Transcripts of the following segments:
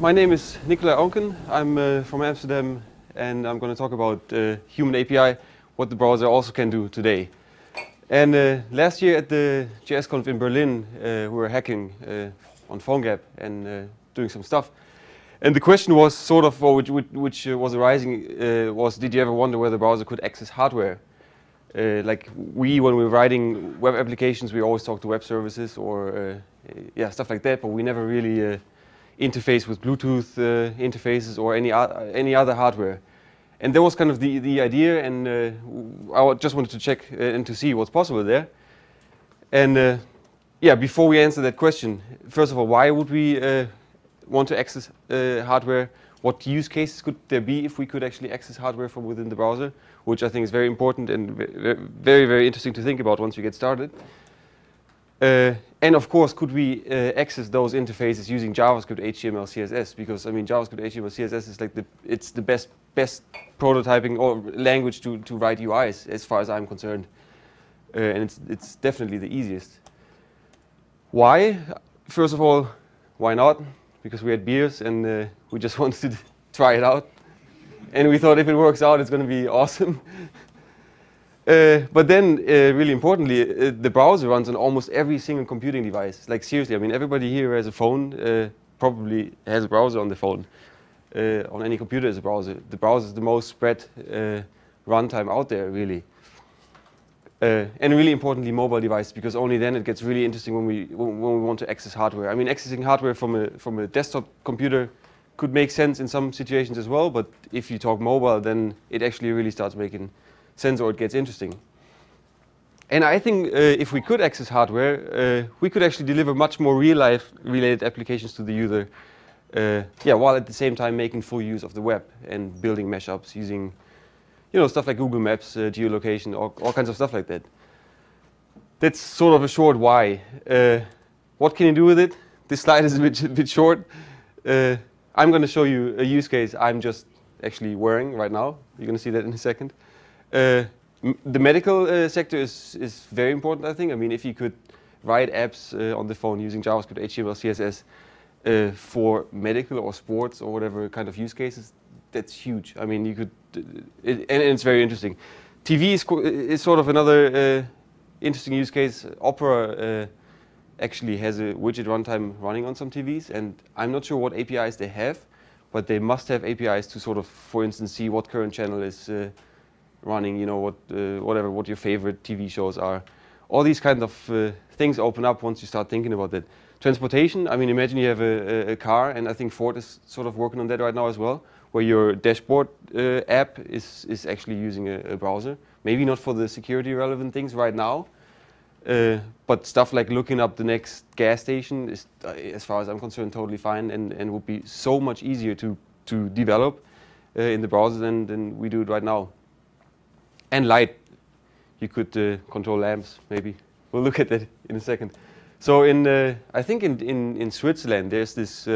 my name is Nikolai Onken. I'm from Amsterdam, and I'm going to talk about HumanApi, what the browser also can do today. And last year at the JSConf in Berlin, we were hacking on PhoneGap and doing some stuff. And the question was sort of, which was arising, was did you ever wonder whether the browser could access hardware? Like when we were writing web applications, we always talk to web services or yeah, stuff like that, but we never really interface with Bluetooth interfaces or any other hardware. And that was kind of the idea, and I just wanted to check and to see what's possible there. And yeah, before we answer that question, first of all, why would we want to access hardware? What use cases could there be if we could actually access hardware from within the browser? Which I think is very important and very, very interesting to think about once you get started. And of course, could we access those interfaces using JavaScript, HTML, CSS? Because I mean, JavaScript, HTML, CSS is like it's the best prototyping or language to write UIs, as far as I'm concerned, and it's definitely the easiest. Why? First of all, why not? Because we had beers and we just wanted to try it out, and we thought if it works out, it's going to be awesome. But then, really importantly, the browser runs on almost every single computing device. Like seriously, I mean, everybody here has a phone, probably has a browser on the phone. On any computer is a browser. The browser is the most spread runtime out there, really. And really importantly, mobile device, because only then it gets really interesting when we want to access hardware. I mean, accessing hardware from a desktop computer could make sense in some situations as well, but if you talk mobile, then it actually really starts making sense, or it gets interesting. And I think if we could access hardware, we could actually deliver much more real-life related applications to the user, yeah, while at the same time making full use of the web and building mashups using, you know, stuff like Google Maps, geolocation, all kinds of stuff like that. That's sort of a short why. What can you do with it? This slide is a bit short. I'm going to show you a use case I'm just actually wearing right now. You're going to see that in a second. The medical sector is very important, I think. I mean, if you could write apps on the phone using JavaScript, HTML, CSS for medical or sports or whatever kind of use cases, that's huge. I mean, you could, and it's very interesting. TV is sort of another interesting use case. Opera actually has a widget runtime running on some TVs, and I'm not sure what APIs they have, but they must have APIs to sort of, for instance, see what current channel is running, you know, what your favorite TV shows are. All these kind of things open up once you start thinking about that. Transportation, I mean, imagine you have a car, and I think Ford is sort of working on that right now as well, where your dashboard app is actually using a browser. Maybe not for the security relevant things right now, but stuff like looking up the next gas station is, as far as I'm concerned, totally fine, and would be so much easier to develop in the browser than we do it right now. And light, you could control lamps, maybe. We'll look at that in a second. So I think in Switzerland, there's this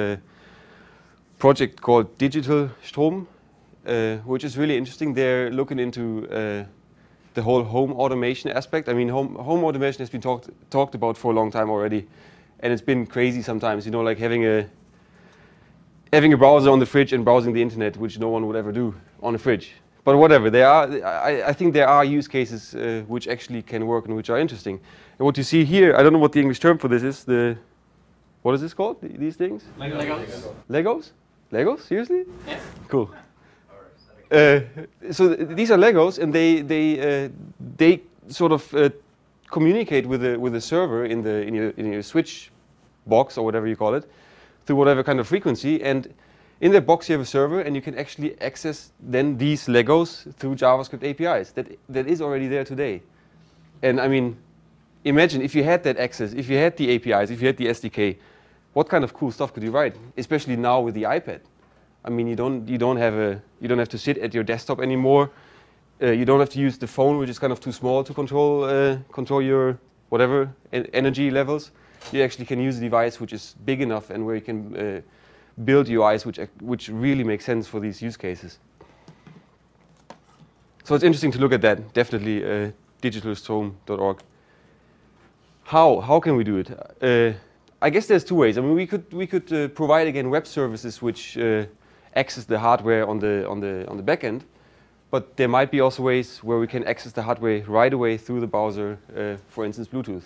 project called Digital Strom, which is really interesting. They're looking into the whole home automation aspect. I mean, home automation has been talked about for a long time already, and it's been crazy sometimes. You know, like having a browser on the fridge and browsing the internet, which no one would ever do on a fridge. But whatever, I think there are use cases which actually can work and which are interesting. And what you see here, I don't know what the English term for this is. What is this called? These things? Legos. Legos? Legos? Seriously? Yeah. Cool. So these are Legos, and they sort of communicate with a server in your switch box or whatever you call it, through whatever kind of frequency. And in that box you have a server, and you can actually access then these Legos through JavaScript APIs. That is already there today. And I mean, imagine if you had that access, if you had the APIs, if you had the SDK, what kind of cool stuff could you write? Especially now with the iPad. I mean, you don't have to sit at your desktop anymore. You don't have to use the phone, which is kind of too small to control your whatever energy levels. You actually can use a device which is big enough and where you can build UIs which really make sense for these use cases. So it's interesting to look at that. Definitely digitalstrom.org. How can we do it? I guess there's two ways. I mean, we could provide again web services which access the hardware on the back end, but there might be also ways where we can access the hardware right away through the browser, for instance, Bluetooth.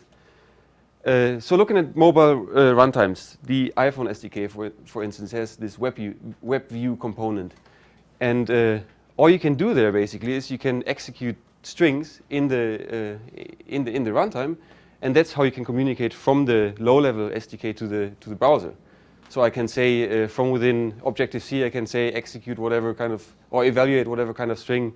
So looking at mobile runtimes, the iPhone SDK, for instance, has this web view component, and all you can do there basically is you can execute strings in the runtime, and that's how you can communicate from the low-level SDK to the browser. So I can say from within Objective-C, I can say execute whatever kind of, or evaluate whatever kind of string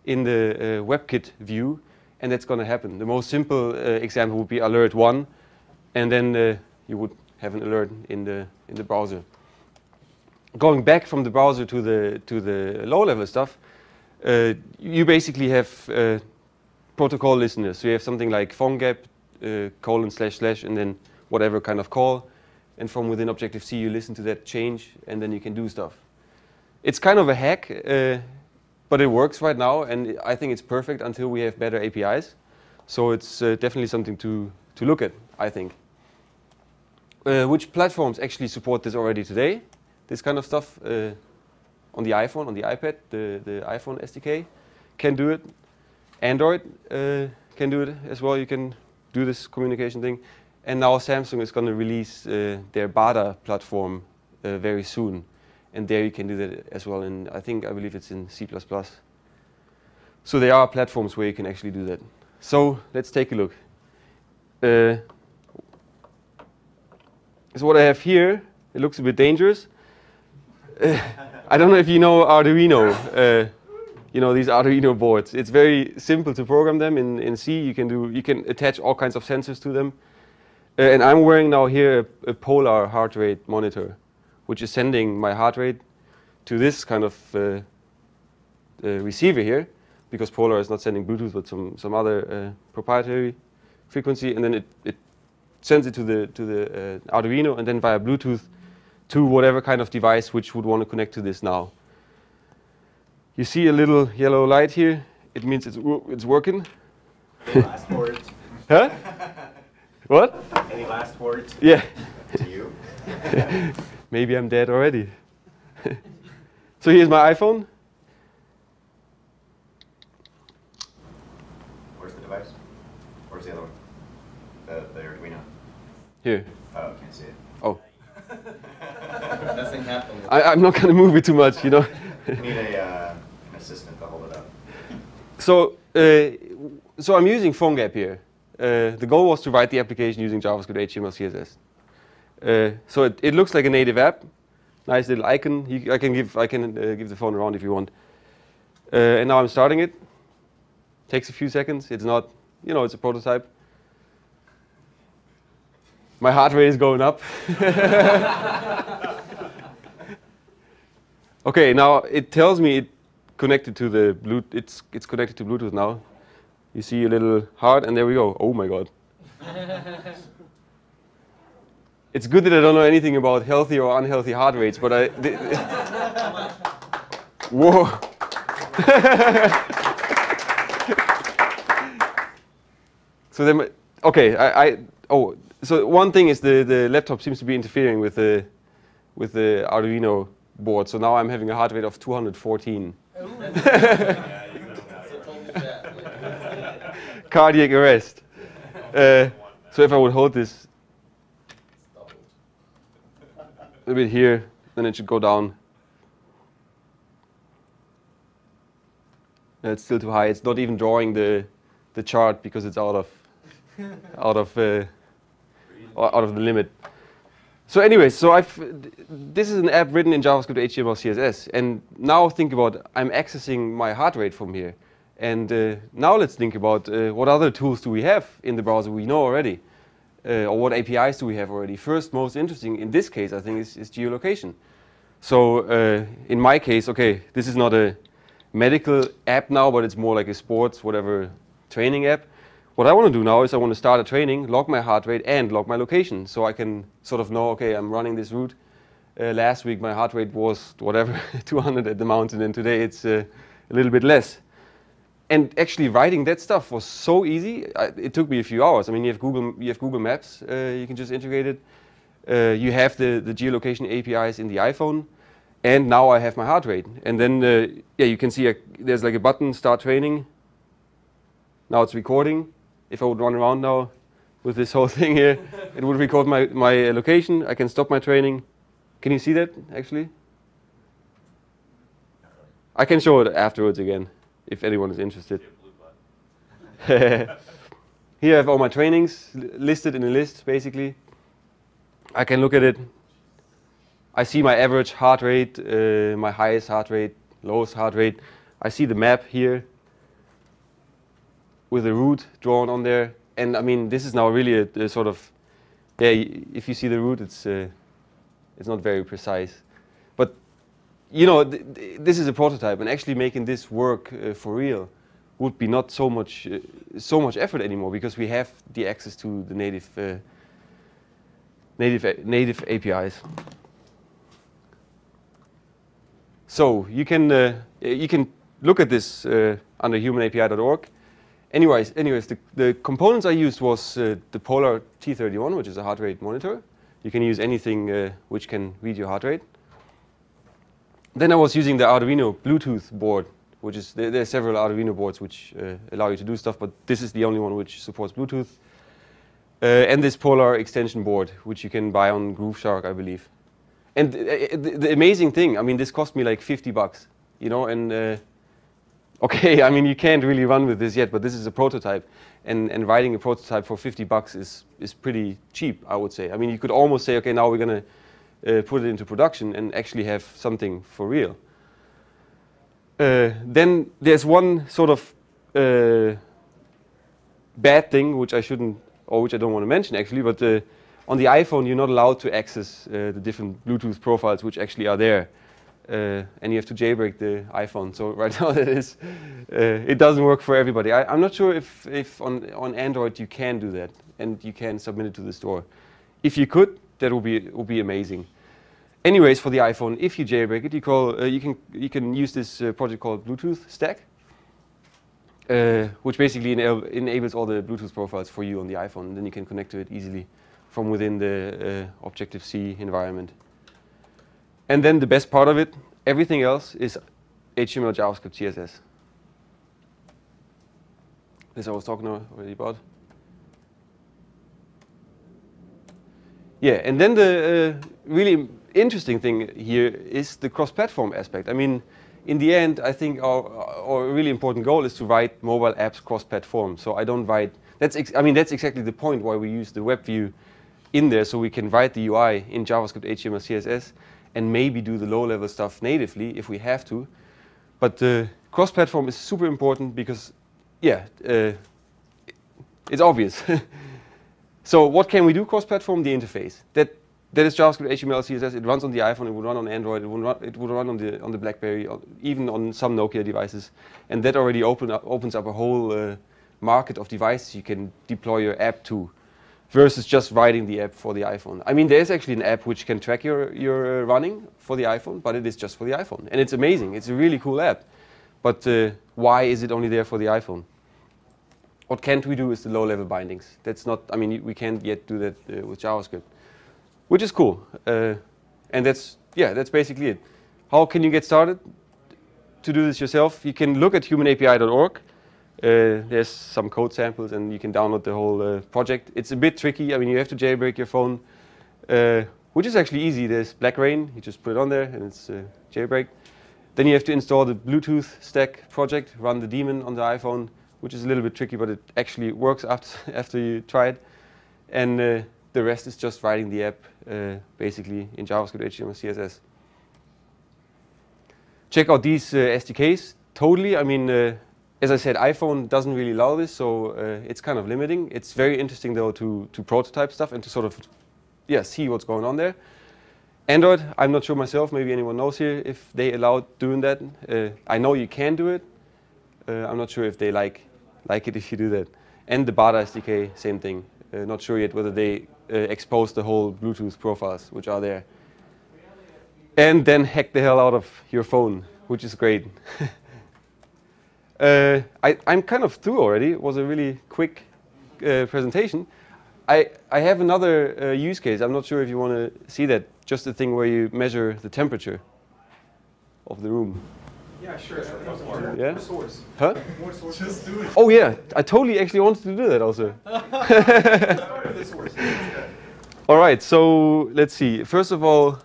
in the WebKit view, and that's going to happen. The most simple example would be alert 1, and then you would have an alert in the browser. Going back from the browser to the low-level stuff, you basically have protocol listeners. So you have something like PhoneGap, // and then whatever kind of call. And from within Objective-C, you listen to that change, and then you can do stuff. It's kind of a hack, but it works right now, and I think it's perfect until we have better APIs. So it's definitely something to look at, I think. Which platforms actually support this already today? This kind of stuff on the iPhone, on the iPad, the iPhone SDK can do it. Android can do it as well. You can do this communication thing. And now Samsung is going to release their Bada platform very soon. And there you can do that as well. And I believe it's in C++. So there are platforms where you can actually do that. So let's take a look. So what I have here, it looks a bit dangerous. I don't know if you know Arduino. You know, these Arduino boards. It's very simple to program them in C. You can attach all kinds of sensors to them. And I'm wearing now here a Polar heart rate monitor, which is sending my heart rate to this kind of receiver here, because Polar is not sending Bluetooth but some other proprietary frequency, and then it sends it to the Arduino, and then via Bluetooth to whatever kind of device which would want to connect to this now. You see a little yellow light here. It means it's working. Any last words? Huh? What? Any last words? Yeah. To you? Maybe I'm dead already. So here's my iPhone. Where's the device? Where's the other one? The Arduino. Here. Oh, can't see it. Oh. Nothing happened. I'm not going to move it too much, you know. You need an assistant to hold it up. So I'm using PhoneGap here. The goal was to write the application using JavaScript, HTML, CSS. So it looks like a native app. Nice little icon. I can give the phone around if you want. And now I'm starting it. Takes a few seconds. It's not, you know, it's a prototype. My heart rate is going up. Okay, now it tells me it's connected to the Bluetooth. It's connected to Bluetooth now. You see a little heart, and there we go. Oh my God. It's good that I don't know anything about healthy or unhealthy heart rates, but whoa. So then, okay, so one thing is the laptop seems to be interfering with the Arduino board. So now I'm having a heart rate of 214. Cardiac arrest. So if I would hold this a bit here, then it should go down. It's still too high. It's not even drawing the chart because it's out of the limit. So anyway, this is an app written in JavaScript, HTML, CSS, and now think about I'm accessing my heart rate from here. And now let's think about what other tools do we have in the browser we know already, or what APIs do we have already. First, most interesting in this case, I think, is geolocation. So in my case, okay, this is not a medical app now, but it's more like a sports, whatever, training app. What I want to do now is I want to start a training, log my heart rate, and log my location, so I can sort of know, okay, I'm running this route. Last week my heart rate was whatever, 200 at the mountain, and today it's a little bit less. And actually writing that stuff was so easy. It took me a few hours. I mean, you have Google Maps. You can just integrate it. You have the geolocation APIs in the iPhone, and now I have my heart rate. And then, yeah, you can see there's like a button, start training. Now it's recording. If I would run around now with this whole thing here, it would record my location. I can stop my training. Can you see that, actually? I can show it afterwards again, if anyone is interested. Here I have all my trainings listed in a list, basically. I can look at it. I see my average heart rate, my highest heart rate, lowest heart rate. I see the map here with a route drawn on there. And I mean, this is now really a sort of, yeah, if you see the route, it's not very precise. But, you know, this is a prototype, and actually making this work for real would be not so much effort anymore, because we have the access to the native APIs. So you can look at this under humanapi.org. Anyways, the components I used was the Polar T31, which is a heart rate monitor. You can use anything which can read your heart rate. Then I was using the Arduino Bluetooth board, which is there are several Arduino boards which allow you to do stuff, but this is the only one which supports Bluetooth. And this Polar extension board, which you can buy on Grooveshark, I believe. And the amazing thing, I mean, this cost me like $50, you know, and okay, I mean, you can't really run with this yet, but this is a prototype, and writing a prototype for $50 is pretty cheap, I would say. I mean, you could almost say, okay, now we're going to put it into production and actually have something for real. Then there's one sort of bad thing, which I shouldn't, or which I don't want to mention actually, but on the iPhone, you're not allowed to access the different Bluetooth profiles which actually are there. And you have to jailbreak the iPhone. So right now it doesn't work for everybody. I'm not sure if on Android you can do that and you can submit it to the store. If you could, that would be amazing. Anyways, for the iPhone, if you jailbreak it, you can use this project called Bluetooth Stack, which basically enables all the Bluetooth profiles for you on the iPhone. And then you can connect to it easily from within the Objective-C environment. And then the best part of it, everything else is HTML, JavaScript, CSS. This I was talking already about. Yeah, and then the really interesting thing here is the cross-platform aspect. I mean, in the end, I think our really important goal is to write mobile apps cross-platform. So I don't write. That's exactly the point why we use the web view in there, so we can write the UI in JavaScript, HTML, CSS, and maybe do the low-level stuff natively if we have to. But cross-platform is super important because, yeah, it's obvious. So what can we do cross-platform? The interface. That is JavaScript, HTML, CSS. It runs on the iPhone. It would run on Android. It would run on the BlackBerry, even on some Nokia devices. And that already opens up a whole market of devices you can deploy your app to, versus just writing the app for the iPhone. I mean, there's actually an app which can track your running for the iPhone, but it is just for the iPhone. And it's amazing. It's a really cool app. But why is it only there for the iPhone? What can't we do is the low-level bindings. That's not, I mean, we can't yet do that with JavaScript, which is cool. And that's basically it. How can you get started to do this yourself? You can look at humanapi.org. There's some code samples, and you can download the whole project. It's a bit tricky. I mean, you have to jailbreak your phone, which is actually easy. There's Black-Rain. You just put it on there, and it's jailbreak. Then you have to install the Bluetooth Stack project, run the daemon on the iPhone, which is a little bit tricky, but it actually works after you try it. And the rest is just writing the app, basically, in JavaScript, HTML, CSS. Check out these SDKs. Totally. I mean, as I said, iPhone doesn't really allow this, so it's kind of limiting. It's very interesting, though, to prototype stuff and to sort of see what's going on there. Android, I'm not sure myself. Maybe anyone knows here if they allow doing that. I know you can do it. I'm not sure if they like it if you do that. And the Bada SDK, same thing. Not sure yet whether they expose the whole Bluetooth profiles which are there. And then hack the hell out of your phone, which is great. I'm kind of through already. It was a really quick presentation. I have another use case. I'm not sure if you want to see that. Just the thing where you measure the temperature of the room. Yeah, sure. Yeah? More source. Huh? More source. Just do it. Oh yeah, I totally actually wanted to do that also. All right, so let's see. First of all,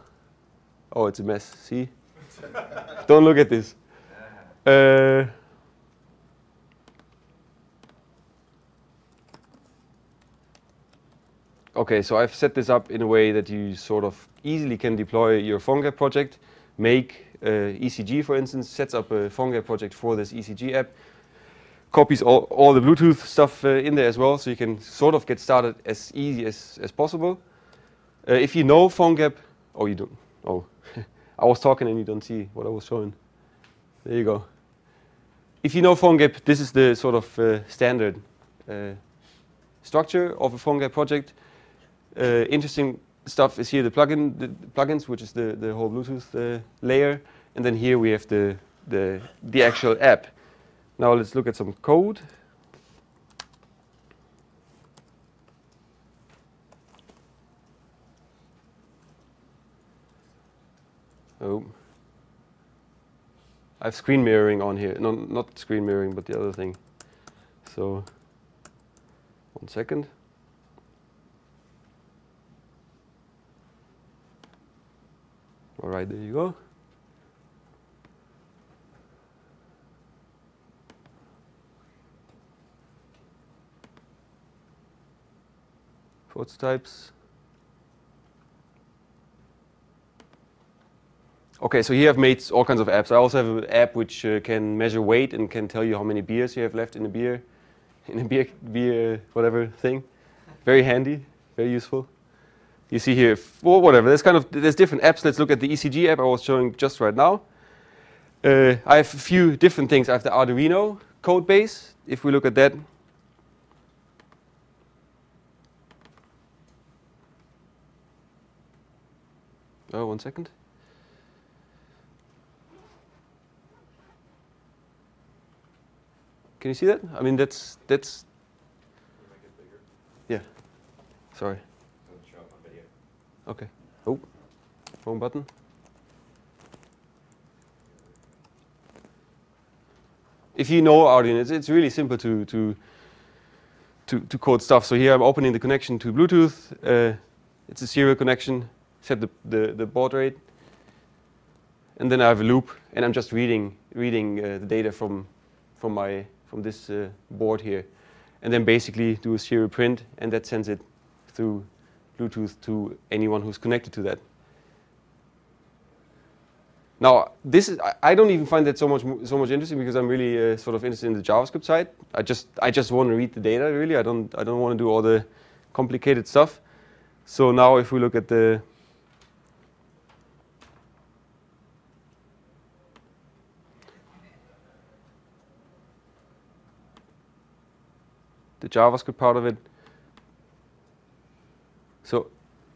oh, it's a mess. See? Don't look at this. Okay, so I've set this up in a way that you sort of easily can deploy your PhoneGap project, make ECG, for instance, sets up a PhoneGap project for this ECG app, copies all the Bluetooth stuff in there as well, so you can sort of get started as easy as possible. If you know PhoneGap, oh, you don't. Oh, I was talking and you don't see what I was showing. There you go. If you know PhoneGap, this is the sort of standard structure of a PhoneGap project. Interesting stuff is here the plugins, which is the whole Bluetooth layer, and then here we have the actual app. Now let's look at some code. Oh, I have screen mirroring on here. No, not screen mirroring, but the other thing. So, 1 second. All right, there you go. Prototypes. Okay, so here I've made all kinds of apps. I also have an app which can measure weight and can tell you how many beers you have left in a beer whatever thing. Very handy, very useful. You see here, well, whatever. There's different apps. Let's look at the ECG app I was showing just right now. I have a few different things. I have the Arduino code base. If we look at that, oh, 1 second. Can you see that? I mean, that's. Yeah. Sorry. Okay. Oh, wrong button. If you know Arduino, it's really simple to code stuff. So here I'm opening the connection to Bluetooth. It's a serial connection. Set the baud rate, and then I have a loop, and I'm just reading the data from this board here, and then basically do a serial print, and that sends it through Bluetooth to anyone who's connected to that. Now, I don't even find that so much interesting because I'm really sort of interested in the JavaScript side. I just want to read the data really. I don't want to do all the complicated stuff. So now, if we look at the JavaScript part of it. So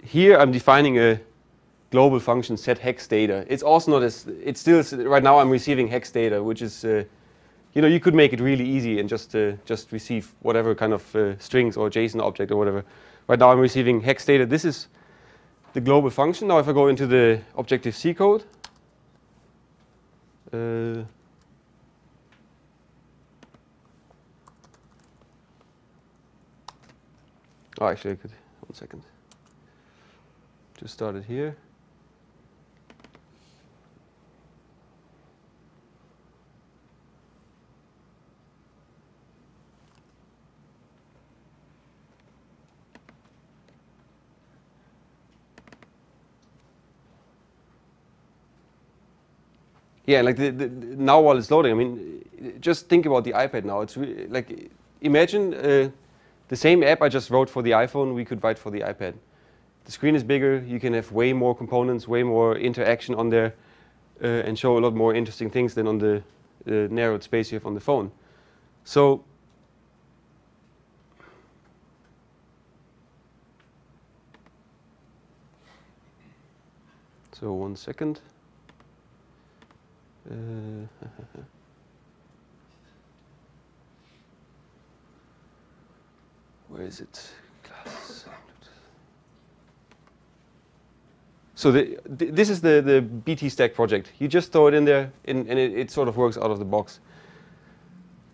here I'm defining a global function set hex data. It's also not as, it's still, right now I'm receiving hex data, which is, you could make it really easy and just receive whatever kind of strings or JSON object or whatever. Right now I'm receiving hex data. This is the global function. Now if I go into the Objective-C code, oh, actually, I could, 1 second. Just start it here. Yeah, like now while it's loading, I mean, just think about the iPad now. It's really, like, imagine the same app I just wrote for the iPhone, we could write for the iPad. The screen is bigger, you can have way more components, way more interaction on there, and show a lot more interesting things than on the narrowed space you have on the phone. So, so 1 second. Where is it? Class. So this is the BT stack project. You just throw it in there, and it sort of works out of the box.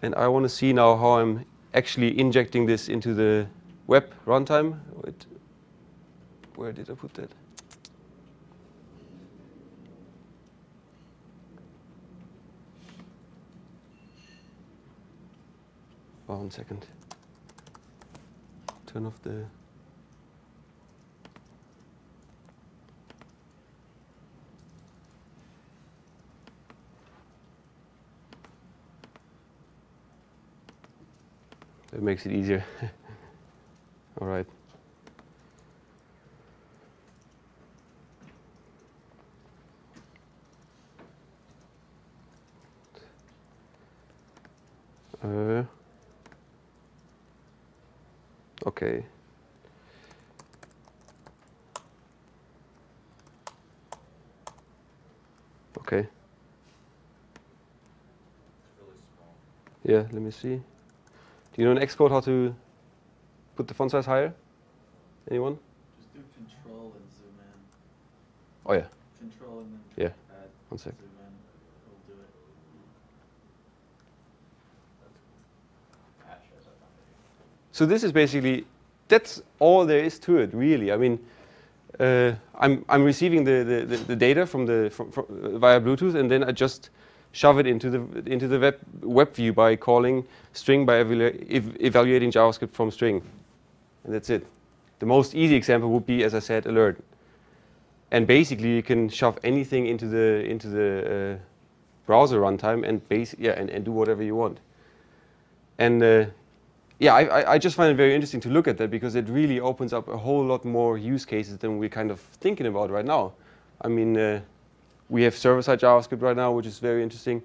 And I want to see now how I'm actually injecting this into the web runtime. Wait, where did I put that? 1 second. Turn off the... That makes it easier. All right. Okay. Okay. It's really small. Yeah, let me see. Do you know in Xcode how to put the font size higher? Anyone? Just do Control and zoom in. Oh yeah. Control and then Yeah. add 1 sec. zoom in. It'll do it. So this is basically, that's all there is to it, really. I mean, I'm receiving the data from via Bluetooth, and then I just shove it into the web view by calling string by evaluating JavaScript from string, and that's it. The most easy example would be, as I said, alert. And basically, you can shove anything into the browser runtime and and do whatever you want. And yeah, I just find it very interesting to look at that, because it really opens up a whole lot more use cases than we're kind of thinking about right now. I mean, we have server-side JavaScript right now, which is very interesting.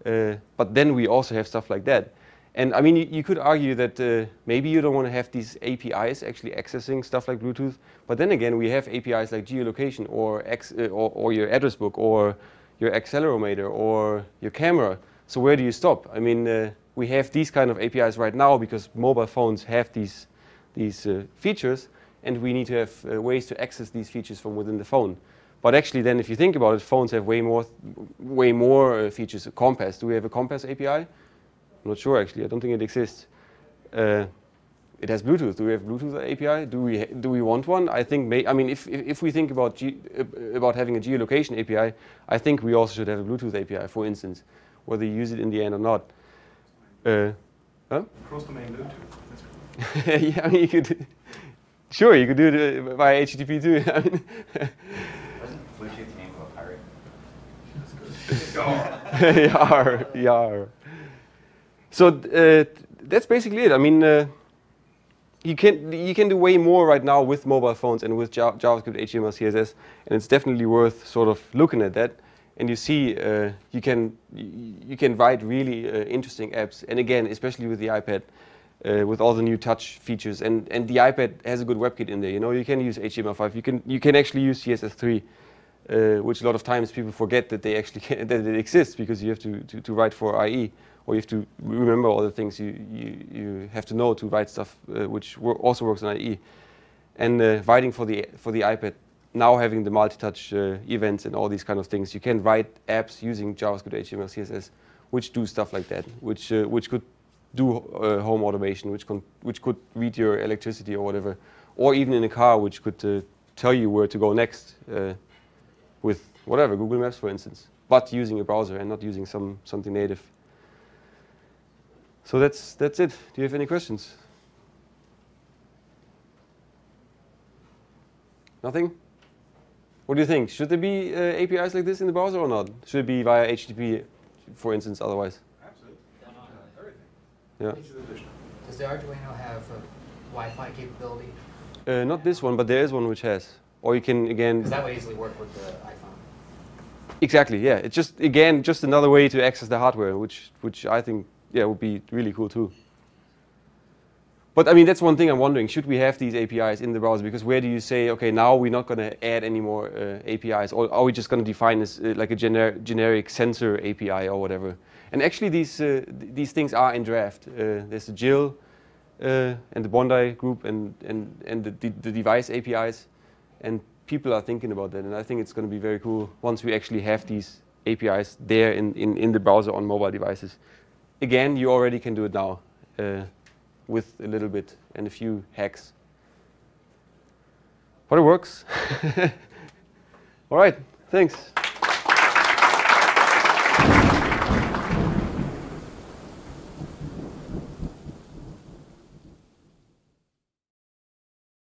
But then we also have stuff like that. And I mean, you could argue that maybe you don't want to have these APIs actually accessing stuff like Bluetooth. But then again, we have APIs like geolocation or your address book or your accelerometer or your camera. So where do you stop? I mean, we have these kind of APIs right now because mobile phones have these features, and we need to have ways to access these features from within the phone. But actually, then, if you think about it, phones have way more features. Compass. Do we have a Compass API? I'm not sure, actually. I don't think it exists. It has Bluetooth. Do we have Bluetooth API? Do we want one? I think. I mean, if we think about having a geolocation API, I think we also should have a Bluetooth API, for instance, whether you use it in the end or not. Huh? Cross-domain Bluetooth. That's cool. Yeah, I mean, you could. Sure, you could do it via HTTP too. I mean, Doesn't Bluetooth aim for a pirate? Yar, yar. So that's basically it. I mean, you can do way more right now with mobile phones and with JavaScript, HTML, CSS, and it's definitely worth sort of looking at that. And you see, you can write really interesting apps. And again, especially with the iPad, with all the new touch features, and the iPad has a good WebKit in there. You know, you can use HTML5. You can actually use CSS3, which a lot of times people forget that they actually that it exists, because you have to write for IE, or you have to remember all the things you have to know to write stuff which also works on IE. And writing for the iPad, now having the multi-touch events and all these kind of things, you can write apps using JavaScript, HTML, CSS, which do stuff like that, which could do home automation, which could read your electricity or whatever, or even in a car, which could tell you where to go next with whatever, Google Maps, for instance, but using a browser and not using something native. So that's it. Do you have any questions? Nothing? What do you think? Should there be APIs like this in the browser or not? Should it be via HTTP, for instance, otherwise? Absolutely. Everything. Yeah. Does the Arduino have a Wi-Fi capability? Not this one, but there is one which has. Or you can, again... Because that would easily work with the iPhone. Exactly, yeah. It's just, again, just another way to access the hardware, which I think, yeah, would be really cool too. But I mean, that's one thing I'm wondering. Should we have these APIs in the browser? Because where do you say, okay, now we're not going to add any more APIs, or are we just going to define this like a generic sensor API or whatever? And actually, these things are in draft. There's a Jill and the Bondi group and the device APIs, and people are thinking about that, and I think it's going to be very cool once we actually have these APIs there in the browser on mobile devices. Again, you already can do it now with a little bit and a few hacks. But it works. All right, thanks.